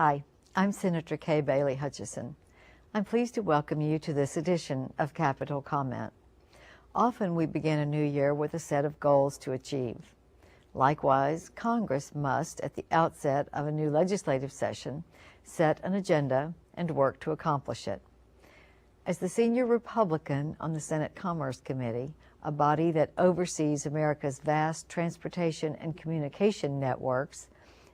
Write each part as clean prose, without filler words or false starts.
Hi, I'm Senator Kay Bailey Hutchison. I'm pleased to welcome you to this edition of Capitol Comment. Often we begin a new year with a set of goals to achieve. Likewise, Congress must, at the outset of a new legislative session, set an agenda and work to accomplish it. As the senior Republican on the Senate Commerce Committee, a body that oversees America's vast transportation and communication networks,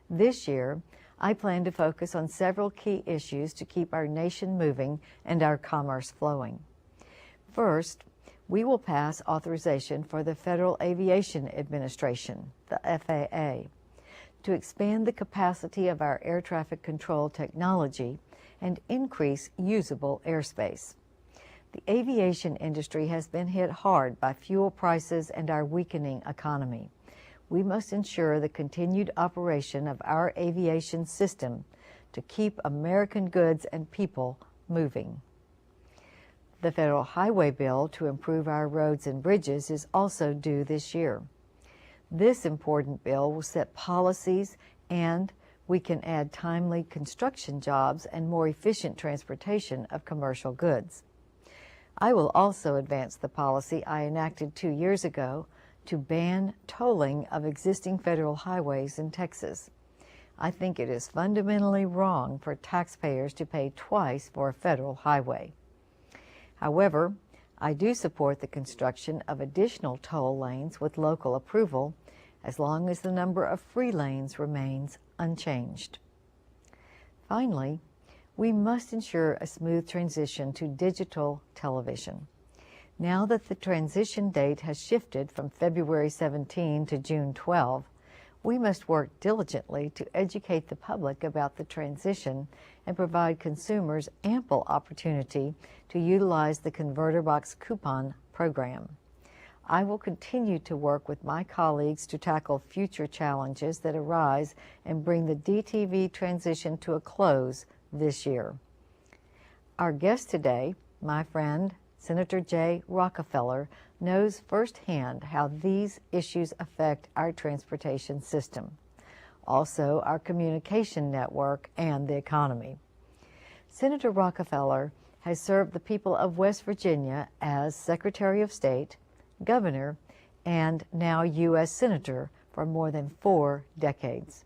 this year I plan to focus on several key issues to keep our nation moving and our commerce flowing. First, we will pass authorization for the Federal Aviation Administration, the FAA, to expand the capacity of our air traffic control technology and increase usable airspace. The aviation industry has been hit hard by fuel prices and our weakening economy. We must ensure the continued operation of our aviation system to keep American goods and people moving. The federal highway bill to improve our roads and bridges is also due this year. This important bill will set policies, and we can add timely construction jobs and more efficient transportation of commercial goods. I will also advance the policy I enacted 2 years ago to ban tolling of existing federal highways in Texas. I think it is fundamentally wrong for taxpayers to pay twice for a federal highway. However, I do support the construction of additional toll lanes with local approval, as long as the number of free lanes remains unchanged. Finally, we must ensure a smooth transition to digital television. Now that the transition date has shifted from February 17 to June 12, we must work diligently to educate the public about the transition and provide consumers ample opportunity to utilize the Converter Box coupon program. I will continue to work with my colleagues to tackle future challenges that arise and bring the DTV transition to a close this year. Our guest today, my friend Senator Jay Rockefeller, knows firsthand how these issues affect our transportation system, also our communication network and the economy. Senator Rockefeller has served the people of West Virginia as Secretary of State, Governor, and now U.S. Senator for more than 4 decades.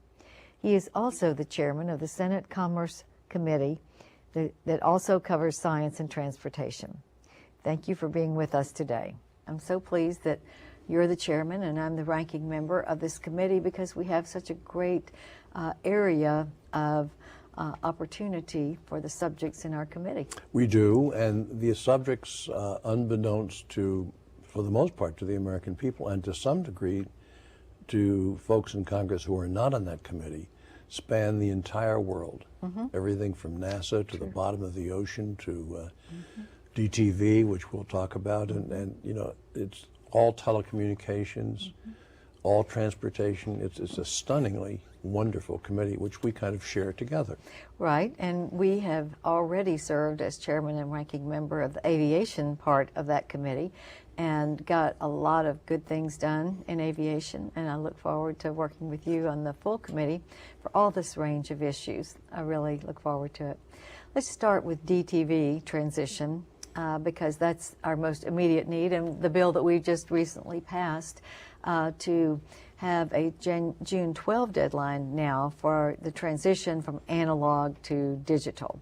He is also the chairman of the Senate Commerce Committee that also covers science and transportation. Thank you for being with us today. I'm so pleased that you're the chairman and I'm the ranking member of this committee, because we have such a great area of opportunity for the subjects in our committee. We do, and the subjects, unbeknownst to, for the most part, to the American people, and to some degree to folks in Congress who are not on that committee, span the entire world. Everything from NASA to the bottom of the ocean to DTV, which we'll talk about, and you know, it's all telecommunications, all transportation. It's a stunningly wonderful committee, which we kind of share together. Right, and we have already served as chairman and ranking member of the aviation part of that committee and got a lot of good things done in aviation, and I look forward to working with you on the full committee for all this range of issues. I really look forward to it. Let's start with DTV transition, because that's our most immediate need, and the bill that we just recently passed to have a June 12 deadline now for the transition from analog to digital.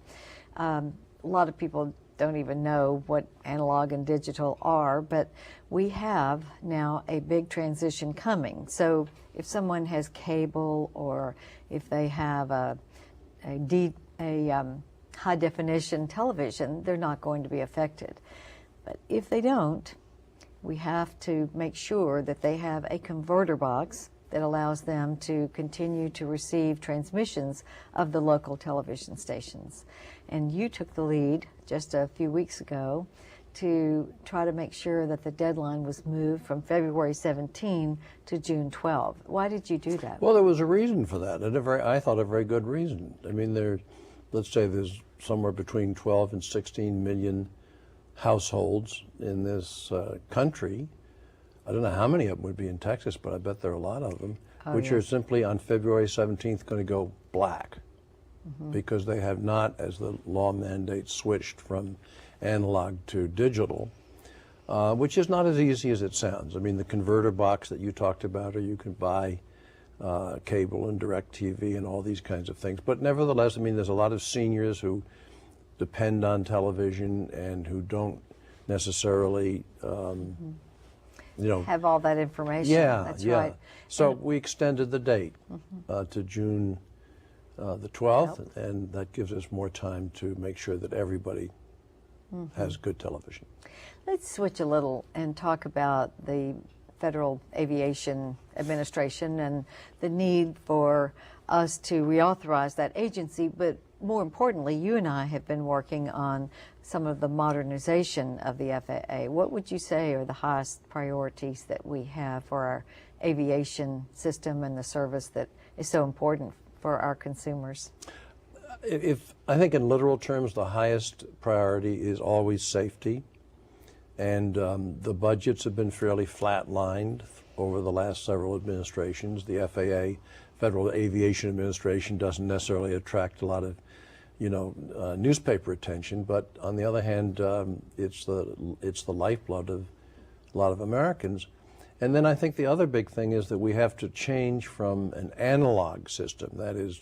A lot of people don't even know what analog and digital are, but we have now a big transition coming. So if someone has cable, or if they have a high definition television, they're not going to be affected. But if they don't, we have to make sure that they have a converter box that allows them to continue to receive transmissions of the local television stations. And you took the lead just a few weeks ago to try to make sure that the deadline was moved from February 17 to June 12. Why did you do that? Well, there was a reason for that, and I thought a very good reason. I mean, let's say there's somewhere between 12 and 16 million households in this country. I don't know how many of them would be in Texas, but I bet there are a lot of them, which are simply on February 17th going to go black. because they have not, as the law mandates, switched from analog to digital, which is not as easy as it sounds. I mean, the converter box that you talked about, or you can buy cable and direct TV and all these kinds of things. But nevertheless, I mean, there's a lot of seniors who depend on television and who don't necessarily, have all that information. Yeah, That's yeah. right. So we extended the date to June the 12th, and that gives us more time to make sure that everybody has good television. Let's switch a little and talk about the Federal Aviation Administration and the need for us to reauthorize that agency. But more importantly, you and I have been working on some of the modernization of the FAA. What would you say are the highest priorities that we have for our aviation system and the service that is so important for our consumers? If I think in literal terms, the highest priority is always safety. And the budgets have been fairly flat-lined over the last several administrations. The FAA, Federal Aviation Administration, doesn't necessarily attract a lot of, newspaper attention. But on the other hand, it's the lifeblood of a lot of Americans. And then I think the other big thing is that we have to change from an analog system, that is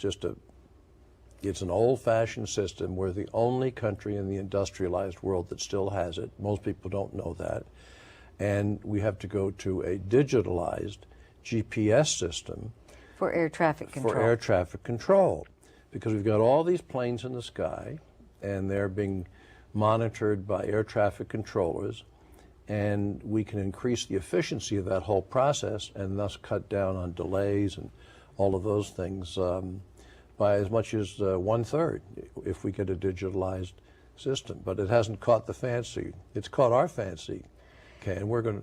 it's an old-fashioned system. We're the only country in the industrialized world that still has it. Most people don't know that. And we have to go to a digitalized GPS system. For air traffic control. For air traffic control. Because we've got all these planes in the sky, and they're being monitored by air traffic controllers, and we can increase the efficiency of that whole process and thus cut down on delays and all of those things by as much as 1/3 if we get a digitalized system. But it hasn't caught the fancy. It's caught our fancy, okay, and we're going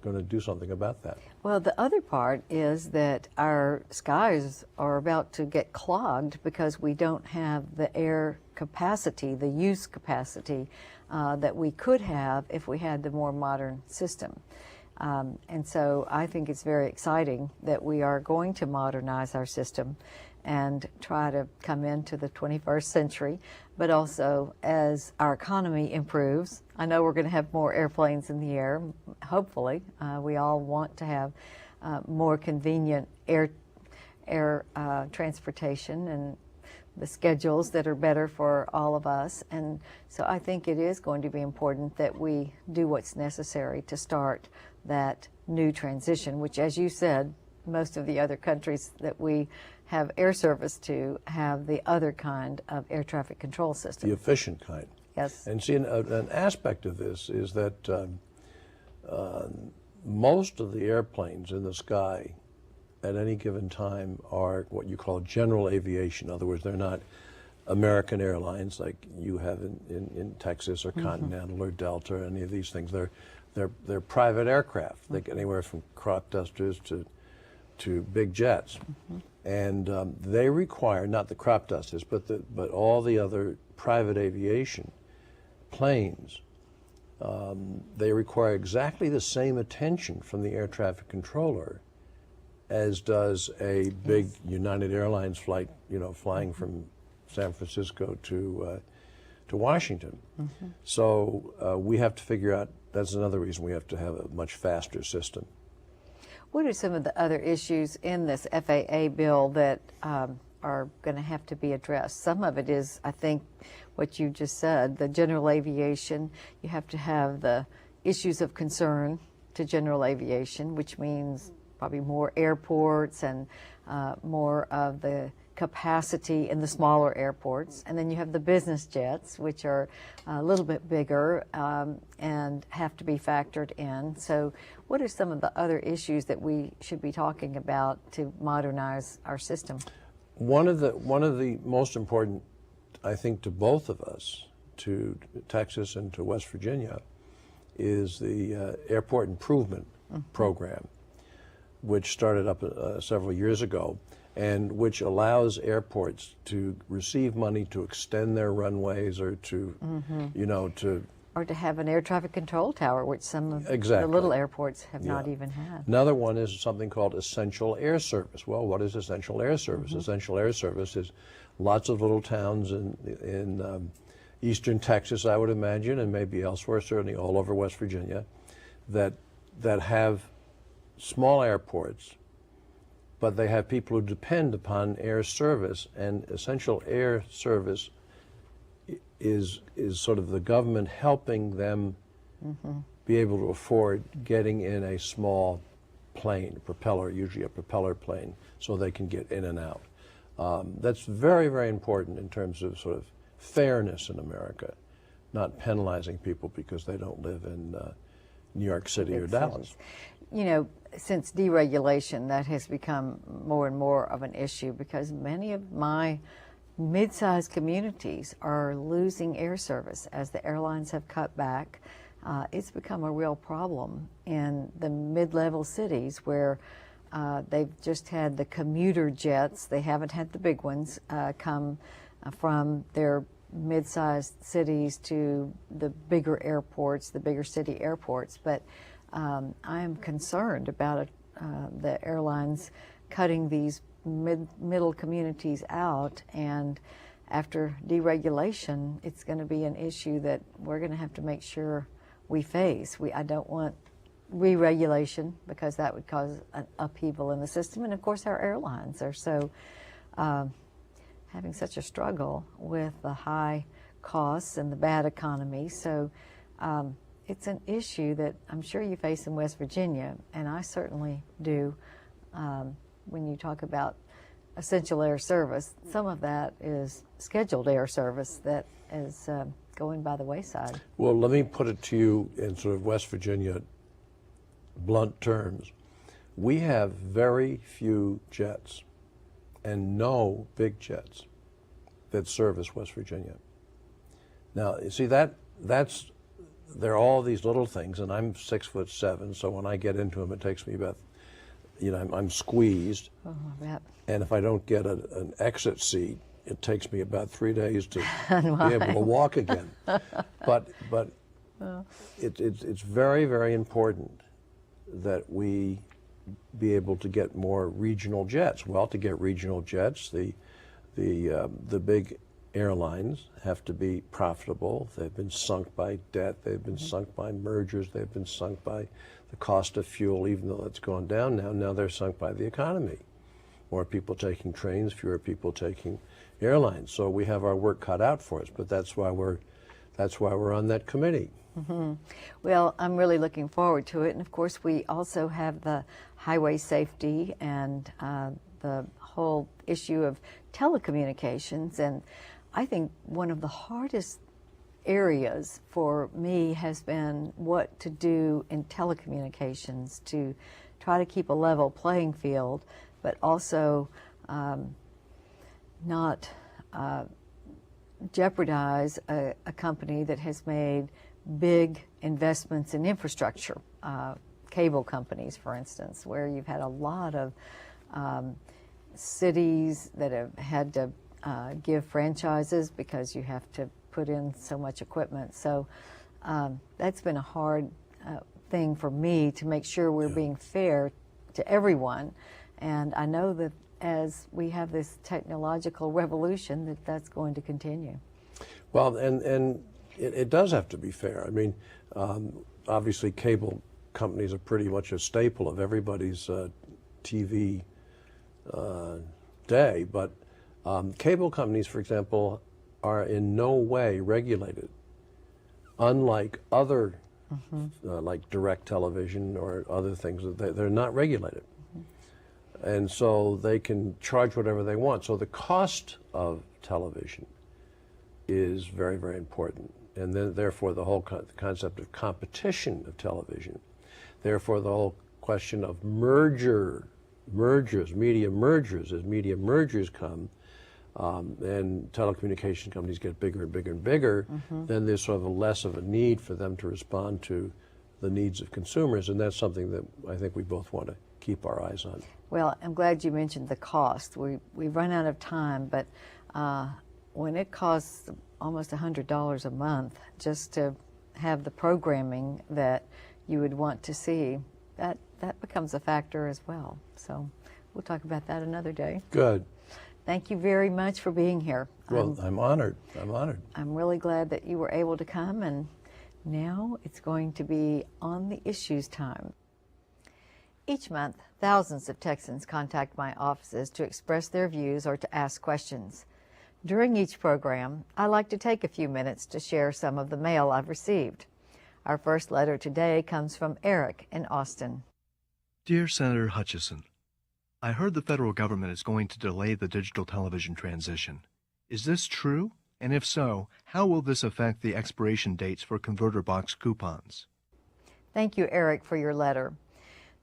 to do something about that. Well, the other part is that our skies are about to get clogged because we don't have the air capacity, the use capacity that we could have if we had the more modern system. And so I think it's very exciting that we are going to modernize our system and try to come into the 21st century, but also as our economy improves. I know we're going to have more airplanes in the air, hopefully. We all want to have more convenient air transportation and the schedules that are better for all of us. And so I think it is going to be important that we do what's necessary to start that new transition, which, as you said, most of the other countries that we have air service to have the other kind of air traffic control system. The efficient kind. Yes. And see, an aspect of this is that most of the airplanes in the sky at any given time are what you call general aviation. In other words, they're not American Airlines like you have in Texas or Continental or Delta or any of these things. They're private aircraft. They get anywhere from crop dusters to big jets. And they require, not the crop dusters, but all the other private aviation planes, they require exactly the same attention from the air traffic controller as does a big United Airlines flight, flying from San Francisco to Washington. So we have to figure out, that's another reason we have to have a much faster system. What are some of the other issues in this FAA bill that are going to have to be addressed? Some of it is, I think, what you just said, the general aviation. You have to have the issues of concern to general aviation, which means probably more airports and more of the capacity in the smaller airports. And then you have the business jets, which are a little bit bigger and have to be factored in. So what are some of the other issues that we should be talking about to modernize our system? One of the most important, I think, to both of us, to Texas and to West Virginia, is the Airport Improvement Program, which started up several years ago, and which allows airports to receive money to extend their runways or to, or to have an air traffic control tower, which some of the Exactly. little airports have Yeah. not even had. Another one is something called essential air service. Well, what is essential air service? Essential air service is lots of little towns in eastern Texas, I would imagine, and maybe elsewhere, certainly all over West Virginia, that have small airports, but they have people who depend upon air service, and essential air service is sort of the government helping them be able to afford getting in a small plane, propeller, usually a propeller plane, so they can get in and out. That's very, very important in terms of sort of fairness in America, not penalizing people because they don't live in New York City or Big Dallas. cities. You know, since deregulation, that has become more and more of an issue because many of my mid-sized communities are losing air service as the airlines have cut back. It's become a real problem in the mid-level cities where they've just had the commuter jets. They haven't had the big ones come from their mid-sized cities to the bigger airports, the bigger city airports. But I am concerned about the airlines cutting these middle communities out, and after deregulation, it's going to be an issue that we're going to have to make sure we face. I don't want re-regulation because that would cause an upheaval in the system, and of course our airlines are so having such a struggle with the high costs and the bad economy. So it's an issue that I'm sure you face in West Virginia, and I certainly do. When you talk about essential air service, some of that is scheduled air service that is going by the wayside. Well, let me put it to you in sort of West Virginia blunt terms. We have very few jets and no big jets that service West Virginia. Now, you see, there are all these little things, and I'm 6'7", so when I get into them, it takes me about, I'm squeezed. Oh, I bet. And if I don't get an exit seat, it takes me about 3 days to be able to walk again. But it's very, very important that we be able to get more regional jets. Well, to get regional jets, the big airlines have to be profitable. They've been sunk by debt. They've been sunk by mergers. They've been sunk by the cost of fuel, even though it's gone down now. Now they're sunk by the economy. More people taking trains, fewer people taking airlines. So we have our work cut out for us, but that's why we're on that committee. Mm-hmm. Well, I'm really looking forward to it. And of course, we also have the highway safety and the whole issue of telecommunications. And I think one of the hardest areas for me has been what to do in telecommunications to try to keep a level playing field, but also not jeopardize a company that has made big investments in infrastructure, cable companies, for instance, where you've had a lot of cities that have had to give franchises because you have to put in so much equipment. So that's been a hard thing for me to make sure we're being fair to everyone. And I know that as we have this technological revolution, that's going to continue. Well, and it does have to be fair. I mean, obviously cable companies are pretty much a staple of everybody's TV day, but cable companies, for example, are in no way regulated, unlike other, like direct television or other things. They're not regulated. And so they can charge whatever they want. So the cost of television is very, very important. And then, therefore, the whole concept of competition of television. Therefore, the whole question of mergers, media mergers. As media mergers come, and telecommunication companies get bigger and bigger and bigger, then there's sort of less of a need for them to respond to the needs of consumers. And that's something that I think we both want to keep our eyes on. Well, I'm glad you mentioned the cost. We've run out of time, but when it costs almost $100 a month just to have the programming that you would want to see, that becomes a factor as well. So we'll talk about that another day. Good. Thank you very much for being here. Well, I'm honored. I'm honored. I'm really glad that you were able to come, and now it's going to be On the Issues time. Each month, thousands of Texans contact my offices to express their views or to ask questions. During each program, I like to take a few minutes to share some of the mail I've received. Our first letter today comes from Eric in Austin. Dear Senator Hutchison, I heard the federal government is going to delay the digital television transition. Is this true? And if so, how will this affect the expiration dates for converter box coupons? Thank you, Eric, for your letter.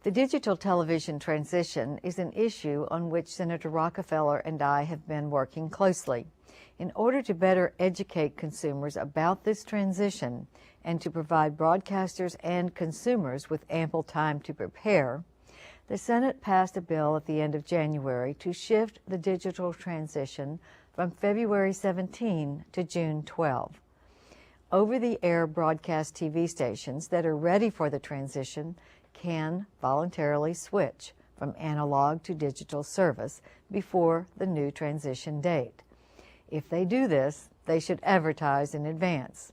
The digital television transition is an issue on which Senator Rockefeller and I have been working closely. In order to better educate consumers about this transition and to provide broadcasters and consumers with ample time to prepare, the Senate passed a bill at the end of January to shift the digital transition from February 17 to June 12. Over-the-air broadcast TV stations that are ready for the transition can voluntarily switch from analog to digital service before the new transition date. If they do this, they should advertise in advance.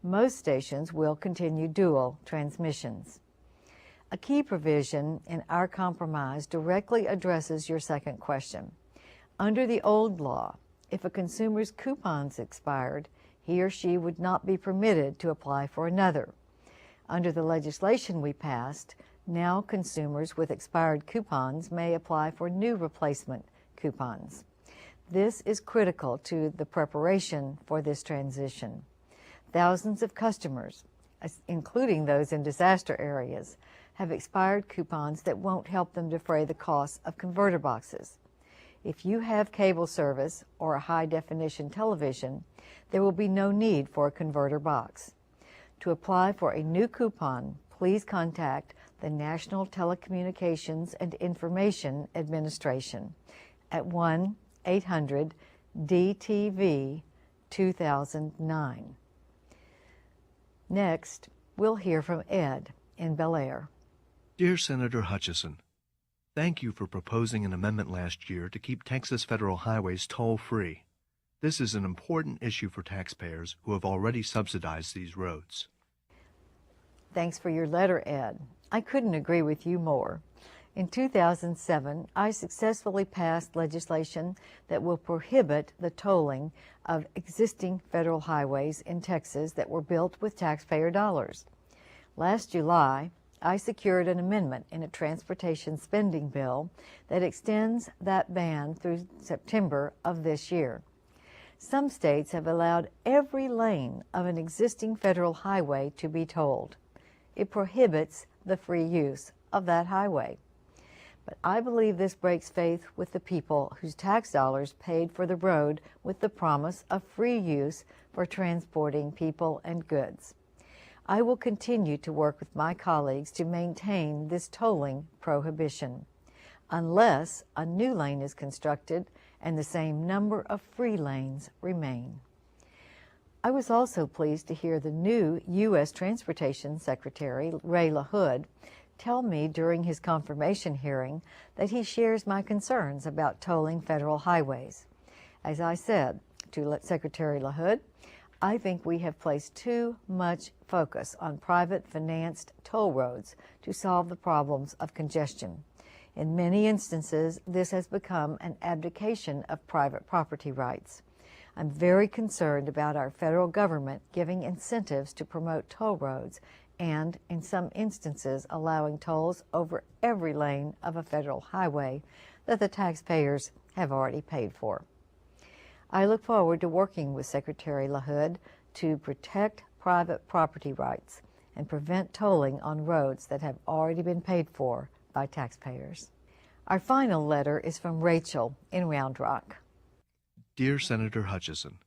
Most stations will continue dual transmissions. A key provision in our compromise directly addresses your second question. Under the old law, if a consumer's coupons expired, he or she would not be permitted to apply for another. Under the legislation we passed, now consumers with expired coupons may apply for new replacement coupons. This is critical to the preparation for this transition. Thousands of customers, including those in disaster areas, have expired coupons that won't help them defray the costs of converter boxes. If you have cable service or a high-definition television, there will be no need for a converter box. To apply for a new coupon, please contact the National Telecommunications and Information Administration at 1-800-DTV-2009. Next, we'll hear from Ed in Bel Air. Dear Senator Hutchison, thank you for proposing an amendment last year to keep Texas federal highways toll-free. This is an important issue for taxpayers who have already subsidized these roads. Thanks for your letter, Ed. I couldn't agree with you more. In 2007, I successfully passed legislation that will prohibit the tolling of existing federal highways in Texas that were built with taxpayer dollars. Last July, I secured an amendment in a transportation spending bill that extends that ban through September of this year. Some states have allowed every lane of an existing federal highway to be tolled. It prohibits the free use of that highway. But I believe this breaks faith with the people whose tax dollars paid for the road with the promise of free use for transporting people and goods. I will continue to work with my colleagues to maintain this tolling prohibition, unless a new lane is constructed and the same number of free lanes remain. I was also pleased to hear the new U.S. Transportation Secretary, Ray LaHood, tell me during his confirmation hearing that he shares my concerns about tolling federal highways. As I said to Secretary LaHood, I think we have placed too much focus on private financed toll roads to solve the problems of congestion. In many instances, this has become an abdication of private property rights. I'm very concerned about our federal government giving incentives to promote toll roads and, in some instances, allowing tolls over every lane of a federal highway that the taxpayers have already paid for. I look forward to working with Secretary LaHood to protect private property rights and prevent tolling on roads that have already been paid for by taxpayers. Our final letter is from Rachel in Round Rock. Dear Senator Hutchison,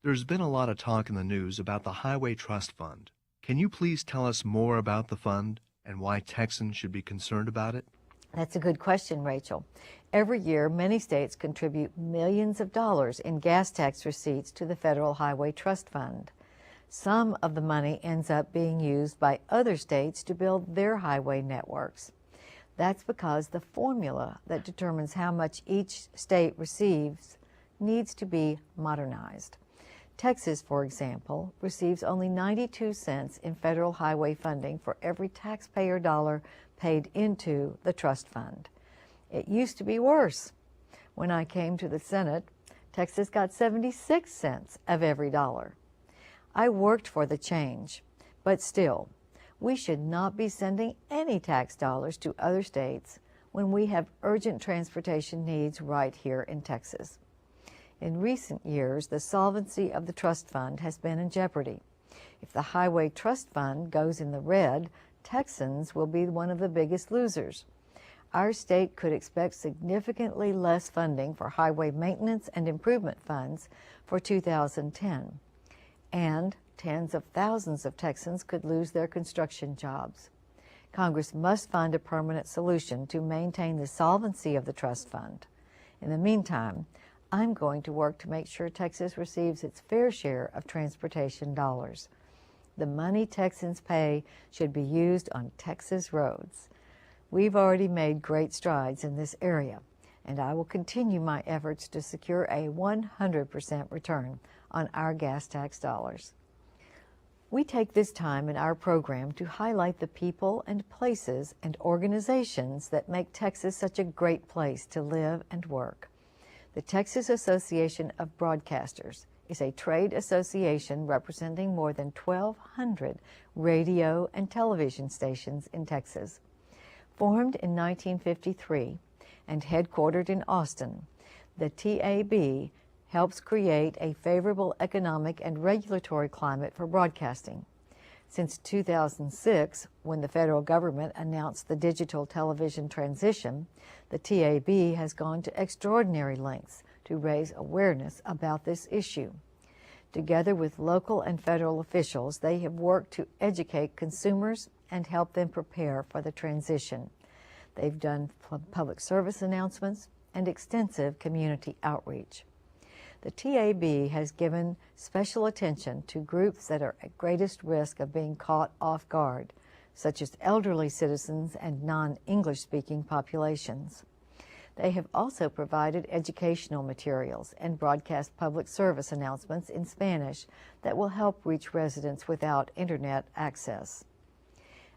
there's been a lot of talk in the news about the Highway Trust Fund. Can you please tell us more about the fund and why Texans should be concerned about it? That's a good question, Rachel. Every year, many states contribute millions of dollars in gas tax receipts to the Federal Highway Trust Fund. Some of the money ends up being used by other states to build their highway networks. That's because the formula that determines how much each state receives needs to be modernized. Texas, for example, receives only 92 cents in federal highway funding for every taxpayer dollar paid into the trust fund. It used to be worse. When I came to the Senate, Texas got 76 cents of every dollar. I worked for the change, but still, we should not be sending any tax dollars to other states when we have urgent transportation needs right here in Texas. In recent years, the solvency of the trust fund has been in jeopardy. If the Highway Trust Fund goes in the red, Texans will be one of the biggest losers. Our state could expect significantly less funding for highway maintenance and improvement funds for 2010. And tens of thousands of Texans could lose their construction jobs. Congress must find a permanent solution to maintain the solvency of the trust fund. In the meantime, I'm going to work to make sure Texas receives its fair share of transportation dollars. The money Texans pay should be used on Texas roads. We've already made great strides in this area, and I will continue my efforts to secure a 100% return on our gas tax dollars. We take this time in our program to highlight the people and places and organizations that make Texas such a great place to live and work. The Texas Association of Broadcasters is a trade association representing more than 1,200 radio and television stations in Texas. Formed in 1953 and headquartered in Austin, the TAB helps create a favorable economic and regulatory climate for broadcasting. Since 2006, when the federal government announced the digital television transition, the TAB has gone to extraordinary lengths to raise awareness about this issue. Together with local and federal officials, they have worked to educate consumers and help them prepare for the transition. They've done public service announcements and extensive community outreach. The TAB has given special attention to groups that are at greatest risk of being caught off guard, such as elderly citizens and non-English speaking populations. They have also provided educational materials and broadcast public service announcements in Spanish that will help reach residents without internet access.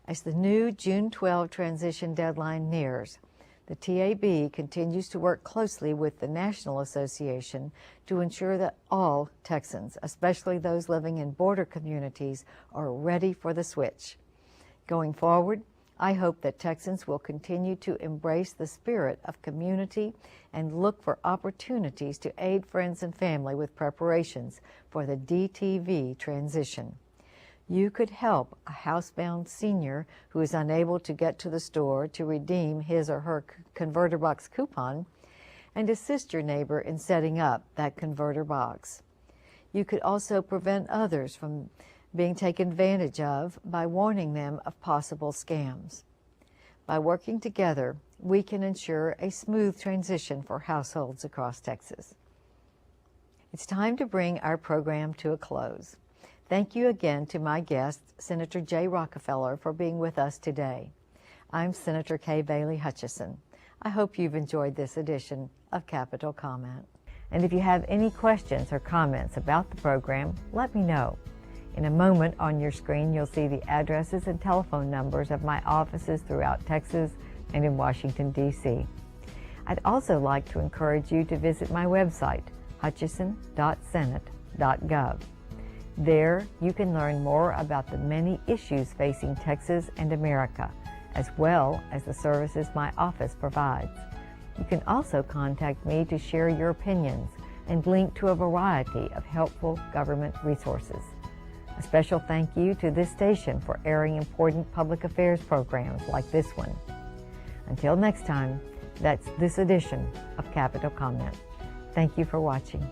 As the new June 12 transition deadline nears, the TAB continues to work closely with the National Association to ensure that all Texans, especially those living in border communities, are ready for the switch. Going forward, I hope that Texans will continue to embrace the spirit of community and look for opportunities to aid friends and family with preparations for the DTV transition. You could help a housebound senior who is unable to get to the store to redeem his or her converter box coupon and assist your neighbor in setting up that converter box. You could also prevent others from being taken advantage of by warning them of possible scams. By working together, we can ensure a smooth transition for households across Texas. It's time to bring our program to a close. Thank you again to my guest, Senator Jay Rockefeller, for being with us today. I'm Senator Kay Bailey Hutchison. I hope you've enjoyed this edition of Capitol Comment. And if you have any questions or comments about the program, let me know. In a moment on your screen, you'll see the addresses and telephone numbers of my offices throughout Texas and in Washington, D.C. I'd also like to encourage you to visit my website, hutchison.senate.gov. There, you can learn more about the many issues facing Texas and America, as well as the services my office provides. You can also contact me to share your opinions and link to a variety of helpful government resources. A special thank you to this station for airing important public affairs programs like this one. Until next time, that's this edition of Capitol Comment. Thank you for watching.